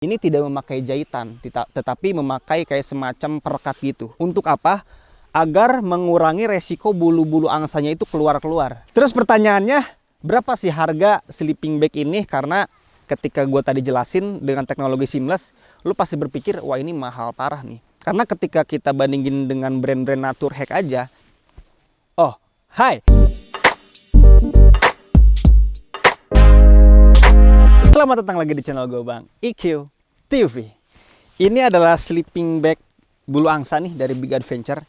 Ini tidak memakai jahitan, tetapi memakai kayak semacam perekat gitu. Untuk apa? Agar mengurangi resiko bulu-bulu angsanya itu keluar-keluar. Terus pertanyaannya, berapa sih harga sleeping bag ini? Karena ketika gue tadi jelasin dengan teknologi seamless, lu pasti berpikir, wah ini mahal parah nih. Karena ketika kita bandingin dengan brand-brand Naturhack aja, oh, hai! Selamat datang lagi di channel gue Bang IQ TV. Ini adalah sleeping bag bulu angsa nih dari Big Adventure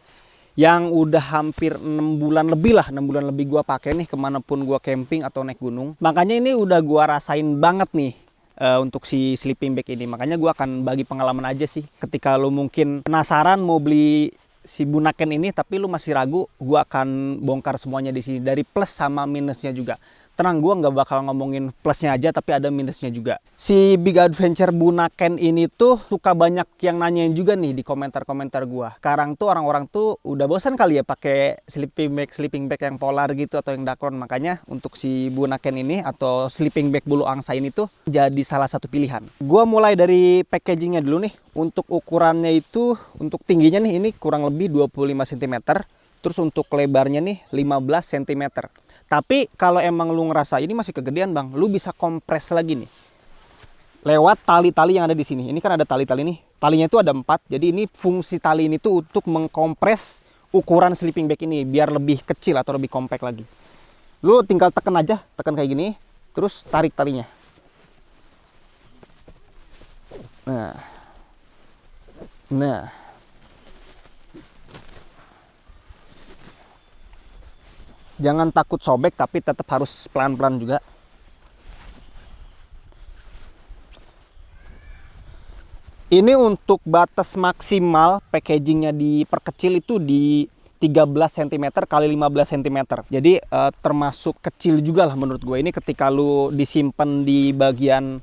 yang udah hampir 6 bulan lebih lah, 6 bulan lebih gue pakai nih kemanapun gue camping atau naik gunung. Makanya ini udah gue rasain banget nih untuk si sleeping bag ini. Makanya gue akan bagi pengalaman aja sih. Ketika lo mungkin penasaran mau beli si Bunaken ini tapi lu masih ragu, gue akan bongkar semuanya di sini dari plus sama minusnya juga. Tenang, gue nggak bakal ngomongin plusnya aja, tapi ada minusnya juga. Si Big Adventure Bunaken ini tuh suka banyak yang nanyain juga nih di komentar-komentar gue. Sekarang tuh orang-orang tuh udah bosan kali ya pakai sleeping bag yang polar gitu atau yang dakron. Makanya untuk si Bunaken ini atau sleeping bag bulu angsa ini tuh jadi salah satu pilihan. Gue mulai dari packagingnya dulu nih. Untuk ukurannya itu, untuk tingginya nih ini kurang lebih 25 cm. Terus untuk lebarnya nih 15 cm. Tapi kalau emang lu ngerasa ini masih kegedean bang, lu bisa kompres lagi nih. Lewat tali-tali yang ada di sini. Ini kan ada tali-tali nih. Talinya itu ada 4. Jadi ini fungsi tali ini tuh untuk mengkompres ukuran sleeping bag ini biar lebih kecil atau lebih compact lagi. Lu tinggal tekan aja, tekan kayak gini, terus tarik talinya. Nah. Jangan takut sobek, tapi tetap harus pelan-pelan juga. Ini untuk batas maksimal packagingnya diperkecil itu di 13 cm kali 15 cm. Jadi termasuk kecil juga lah menurut gue. Ini ketika lu disimpan di bagian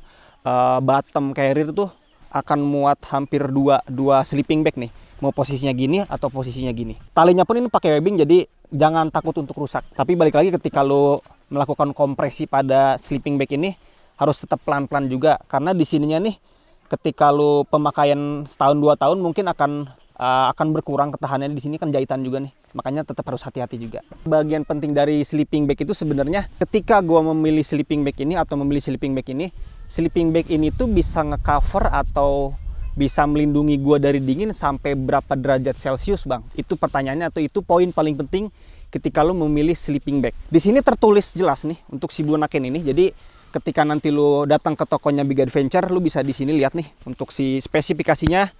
bottom carrier tuh akan muat hampir dua sleeping bag nih. Mau posisinya gini atau posisinya gini. Talinya pun ini pakai webbing, jadi jangan takut untuk rusak. Tapi balik lagi ketika lo melakukan kompresi pada sleeping bag ini harus tetap pelan-pelan juga. Karena di sininya nih ketika lo pemakaian setahun 2 tahun mungkin akan berkurang ketahanannya. Di sini kan jahitan juga nih. Makanya tetap harus hati-hati juga. Bagian penting dari sleeping bag itu sebenarnya ketika gua memilih sleeping bag ini atau membeli sleeping bag ini tuh bisa ngecover atau bisa melindungi gua dari dingin sampai berapa derajat Celcius bang? Itu pertanyaannya, atau itu poin paling penting ketika lo memilih sleeping bag. Di sini tertulis jelas nih untuk si Bunaken ini. Jadi ketika nanti lo datang ke tokonya Big Adventure, lo bisa di sini lihat nih untuk si spesifikasinya.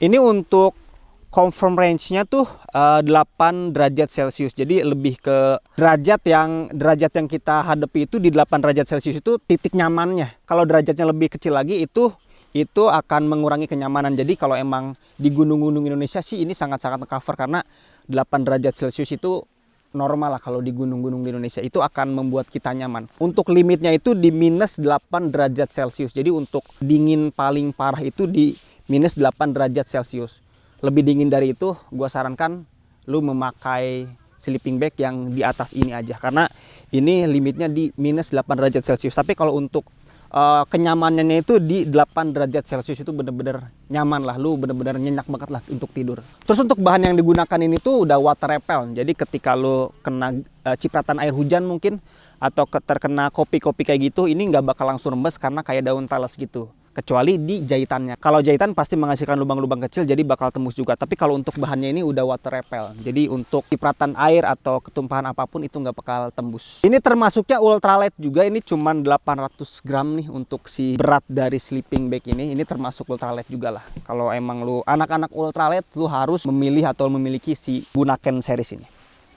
Ini untuk confirm range-nya tuh 8 derajat Celcius. Jadi lebih ke derajat yang kita hadapi itu di 8 derajat Celcius itu titik nyamannya. Kalau derajatnya lebih kecil lagi itu akan mengurangi kenyamanan. Jadi kalau emang di gunung-gunung Indonesia sih ini sangat-sangat cover karena 8 derajat Celcius itu normal lah kalau di gunung-gunung di Indonesia. Itu akan membuat kita nyaman. Untuk limitnya itu di minus 8 derajat Celcius. Jadi untuk dingin paling parah itu di minus 8 derajat Celcius. Lebih dingin dari itu gua sarankan lu memakai sleeping bag yang di atas ini aja. Karena ini limitnya di minus 8 derajat Celcius. Tapi kalau untuk kenyamanannya itu di 8 derajat Celcius itu bener-bener nyaman lah, lu bener-bener nyenyak banget lah untuk tidur. Terus untuk bahan yang digunakan ini tuh udah water repellent, jadi ketika lu kena cipratan air hujan mungkin atau terkena kopi-kopi kayak gitu, ini nggak bakal langsung rembes karena kayak daun talas gitu. Kecuali di jahitannya. Kalau jahitan pasti menghasilkan lubang-lubang kecil jadi bakal tembus juga. Tapi kalau untuk bahannya ini udah water repellent. Jadi untuk cipratan air atau ketumpahan apapun itu nggak bakal tembus. Ini termasuknya ultralight juga. Ini cuman 800 gram nih untuk si berat dari sleeping bag ini. Ini termasuk ultralight juga lah. Kalau emang lu anak-anak ultralight, lu harus memilih atau memiliki si Bunaken series ini.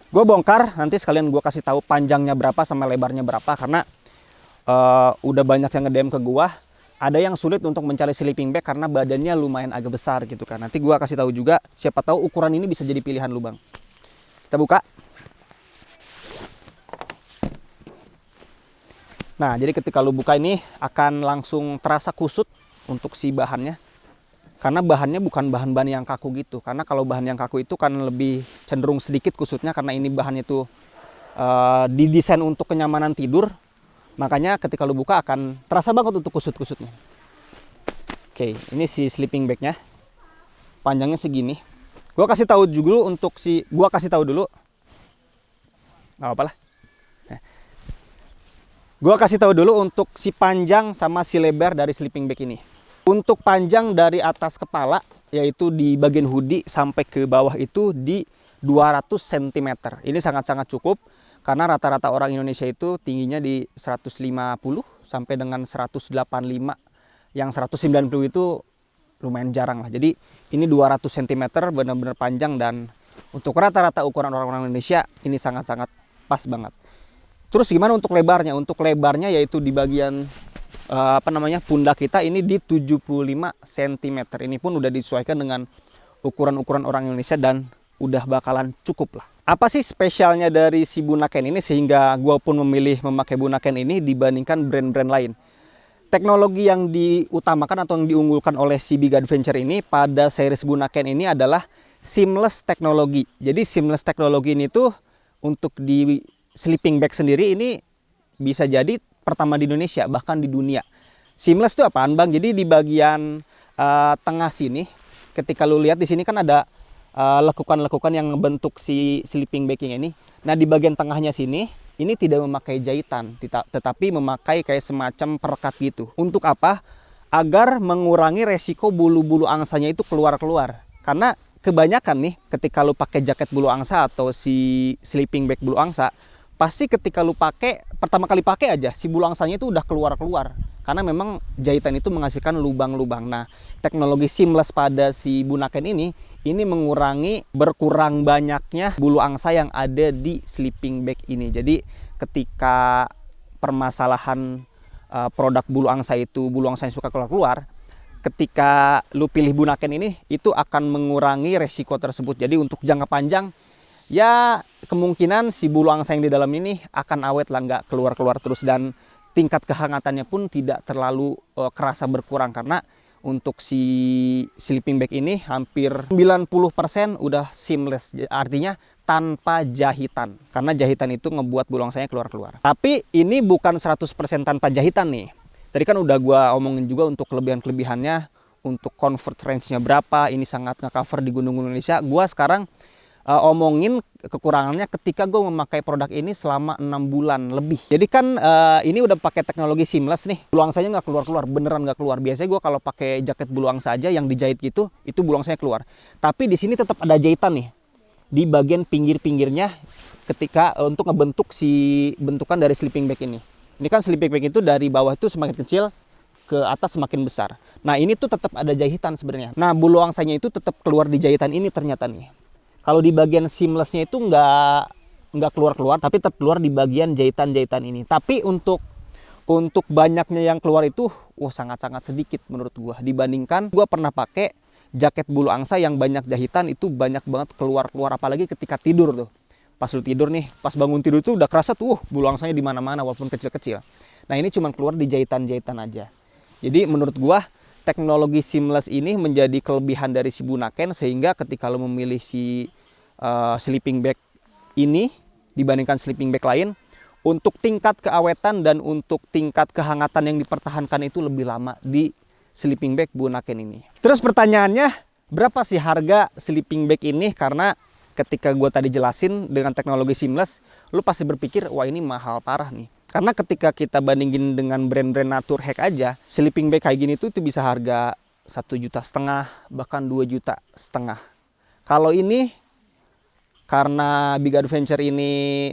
Gue bongkar, nanti sekalian gue kasih tahu panjangnya berapa sama lebarnya berapa. Karena udah banyak yang nge-DM ke gue. Ada yang sulit untuk mencari sleeping bag karena badannya lumayan agak besar gitu kan. Nanti gua kasih tahu juga, siapa tahu ukuran ini bisa jadi pilihan lu bang. Kita buka. Nah, jadi ketika lu buka ini akan langsung terasa kusut untuk si bahannya. Karena bahannya bukan bahan-bahan yang kaku gitu. Karena kalau bahan yang kaku itu kan lebih cenderung sedikit kusutnya karena ini bahannya tuh didesain untuk kenyamanan tidur. Makanya ketika lu buka akan terasa banget untuk kusut-kusutnya. Oke, ini si sleeping bagnya, panjangnya segini. Gua kasih tahu dulu untuk nggak apa-apa lah. Gua kasih tahu dulu untuk si panjang sama si lebar dari sleeping bag ini. Untuk panjang dari atas kepala, yaitu di bagian hoodie sampai ke bawah itu di 200 cm. Ini sangat-sangat cukup karena rata-rata orang Indonesia itu tingginya di 150 sampai dengan 185. Yang 190 itu lumayan jarang lah. Jadi ini 200 cm benar-benar panjang, dan untuk rata-rata ukuran orang-orang Indonesia ini sangat-sangat pas banget. Terus gimana untuk lebarnya? Untuk lebarnya yaitu di bagian pundak kita ini di 75 cm. Ini pun udah disesuaikan dengan ukuran-ukuran orang Indonesia dan udah bakalan cukup lah. Apa sih spesialnya dari si Bunaken ini sehingga gua pun memilih memakai Bunaken ini dibandingkan brand-brand lain? Teknologi yang diutamakan atau yang diunggulkan oleh si Big Adventure ini pada series Bunaken ini adalah seamless teknologi. Jadi seamless teknologi ini tuh untuk di sleeping bag sendiri ini bisa jadi pertama di Indonesia, bahkan di dunia. Seamless itu apaan, Bang? Jadi di bagian tengah sini, ketika lu lihat di sini kan ada lekukan-lekukan yang membentuk si sleeping bagnya ini. Nah, di bagian tengahnya sini, ini tidak memakai jahitan, tetapi memakai kayak semacam perekat gitu. Untuk apa? Agar mengurangi resiko bulu-bulu angsanya itu keluar-keluar. Karena kebanyakan nih, ketika lu pakai jaket bulu angsa atau si sleeping bag bulu angsa, pasti ketika lu pakai, pertama kali pakai aja si bulu angsanya itu udah keluar-keluar. Karena memang jahitan itu menghasilkan lubang-lubang. Nah, teknologi seamless pada si Bunaken ini mengurangi berkurang banyaknya bulu angsa yang ada di sleeping bag ini. Jadi ketika permasalahan produk bulu angsa yang suka keluar-keluar, ketika lu pilih Bunaken ini, itu akan mengurangi resiko tersebut. Jadi untuk jangka panjang, ya kemungkinan si bulu angsa yang di dalam ini akan awet lah, nggak keluar-keluar terus, dan tingkat kehangatannya pun tidak terlalu kerasa berkurang karena untuk si sleeping bag ini hampir 90% udah seamless, artinya tanpa jahitan, karena jahitan itu ngebuat bulu angsanya keluar-keluar. Tapi ini bukan 100% tanpa jahitan nih. Tadi kan udah gua omongin juga untuk kelebihan-kelebihannya, untuk convert range-nya berapa, ini sangat nge-cover di gunung Indonesia. Gua sekarang omongin kekurangannya ketika gue memakai produk ini selama 6 bulan lebih. Jadi kan ini udah pakai teknologi seamless nih, bulu angsanya nggak keluar-keluar, beneran nggak keluar. Biasanya gue kalau pakai jaket bulu angsa aja yang dijahit gitu, itu bulu angsanya keluar. Tapi di sini tetap ada jahitan nih di bagian pinggir-pinggirnya ketika untuk ngebentuk si bentukan dari sleeping bag ini. Ini kan sleeping bag itu dari bawah itu semakin kecil, ke atas semakin besar. Nah, ini tuh tetap ada jahitan sebenarnya. Nah, bulu angsanya itu tetap keluar di jahitan ini ternyata nih. Kalau di bagian seamlessnya itu nggak keluar-keluar, tapi tetap keluar di bagian jahitan-jahitan ini. Tapi untuk banyaknya yang keluar itu, sangat-sangat sedikit menurut gua. Dibandingkan gua pernah pakai jaket bulu angsa yang banyak jahitan, itu banyak banget keluar-keluar, apalagi ketika tidur tuh. Pas lu tidur nih, pas bangun tidur itu udah kerasa tuh bulu angsanya di mana-mana walaupun kecil-kecil. Nah, ini cuma keluar di jahitan-jahitan aja. Jadi menurut gua teknologi seamless ini menjadi kelebihan dari si Bunaken, sehingga ketika lo memilih si sleeping bag ini dibandingkan sleeping bag lain, untuk tingkat keawetan dan untuk tingkat kehangatan yang dipertahankan itu lebih lama di sleeping bag Bunaken ini. Terus pertanyaannya, berapa sih harga sleeping bag ini? Karena ketika gue tadi jelasin dengan teknologi seamless, lo pasti berpikir, wah ini mahal parah nih. Karena ketika kita bandingin dengan brand-brand Naturhack aja, sleeping bag kayak gini tuh itu bisa harga 1,5 juta, bahkan 2,5 juta. Kalau ini, karena Big Adventure ini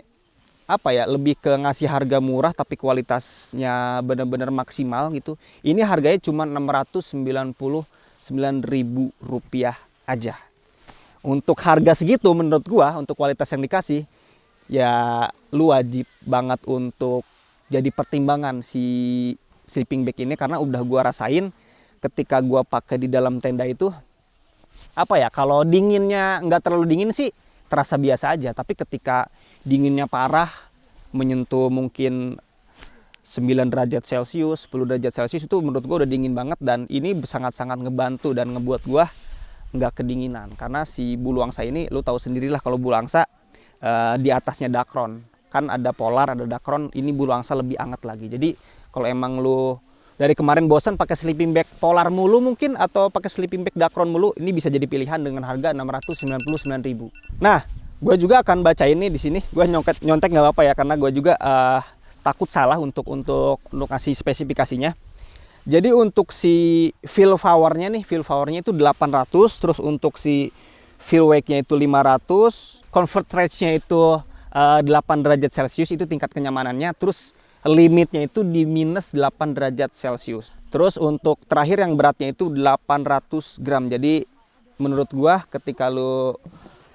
lebih ke ngasih harga murah tapi kualitasnya benar-benar maksimal gitu. Ini harganya cuma Rp699.000 aja. Untuk harga segitu menurut gua, untuk kualitas yang dikasih, ya lu wajib banget untuk jadi pertimbangan si sleeping bag ini, karena udah gua rasain ketika gua pakai di dalam tenda itu, kalau dinginnya nggak terlalu dingin sih terasa biasa aja, tapi ketika dinginnya parah menyentuh mungkin 9 derajat Celcius, 10 derajat Celcius, itu menurut gua udah dingin banget, dan ini sangat-sangat ngebantu dan ngebuat gua nggak kedinginan. Karena si bulu angsa ini, lu tahu sendirilah kalau bulu angsa di atasnya dakron, kan ada polar, ada dakron, ini bulu angsa lebih hangat lagi. Jadi kalau emang lu dari kemarin bosan pakai sleeping bag Polar mulu mungkin, atau pakai sleeping bag Dacron mulu, ini bisa jadi pilihan dengan harga 699.000. Nah, gue juga akan baca ini di sini. Gue nyontek nggak apa-apa ya, karena gue juga takut salah untuk ngasih spesifikasinya. Jadi untuk si fill powernya nih, fill powernya itu 800, terus untuk si fill wake-nya itu 500, convert range-nya itu 8 derajat Celcius, itu tingkat kenyamanannya. Terus limitnya itu di minus 8 derajat Celcius. Terus untuk terakhir yang beratnya itu 800 gram. Jadi menurut gua ketika lu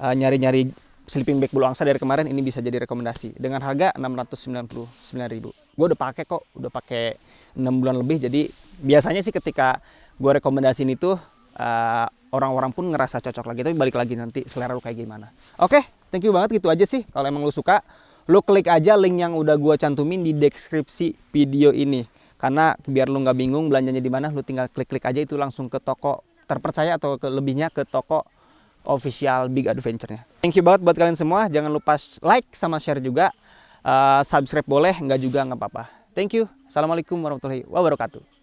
nyari-nyari sleeping bag bulu angsa dari kemarin, ini bisa jadi rekomendasi dengan harga 699.000. Gue udah pakai kok, udah pakai 6 bulan lebih. Jadi biasanya sih ketika gue rekomendasiin itu orang-orang pun ngerasa cocok lagi. Tapi balik lagi nanti selera lu kayak gimana. Oke, thank you banget, gitu aja sih. Kalau emang lu suka, lu klik aja link yang udah gue cantumin di deskripsi video ini. Karena biar lu nggak bingung belanjanya di mana, lu tinggal klik-klik aja itu langsung ke toko terpercaya, atau lebihnya ke toko official Big Adventure-nya. Thank you banget buat kalian semua. Jangan lupa like sama share juga. Subscribe boleh, nggak juga nggak apa-apa. Thank you. Assalamualaikum warahmatullahi wabarakatuh.